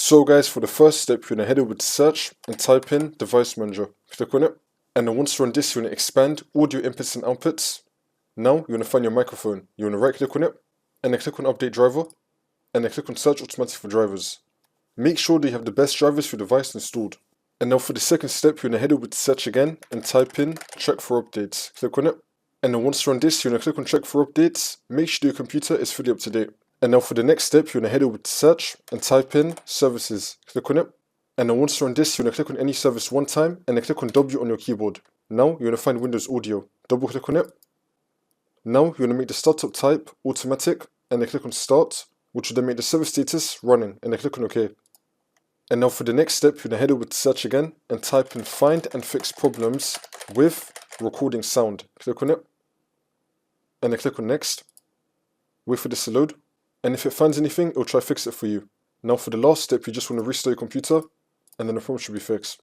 So guys, for the first step, you're going to head over to search and type in device manager. Click on it. And then once you're on this, you're going to expand audio inputs and outputs. Now you're going to find your microphone. You're going to right click on it and then click on update driver and then click on search automatic for drivers. Make sure that you have the best drivers for your device installed. And now for the second step, you're going to head over to search again and type in check for updates. Click on it. And then once you're on this, you're going to click on check for updates. Make sure your computer is fully up to date. And now for the next step, you're going to head over to search and type in services. Click on it. And then once you're on this, you're going to click on any service one time and then click on W on your keyboard. Now you're going to find Windows Audio. Double click on it. Now you're going to make the startup type automatic and then click on start, which will then make the service status running and then click on OK. And now for the next step, you're going to head over to search again and type in find and fix problems with recording sound. Click on it and then click on next. Wait for this to load. And if it finds anything, it will try to fix it for you. Now for the last step, you just want to restart your computer and then the problem should be fixed.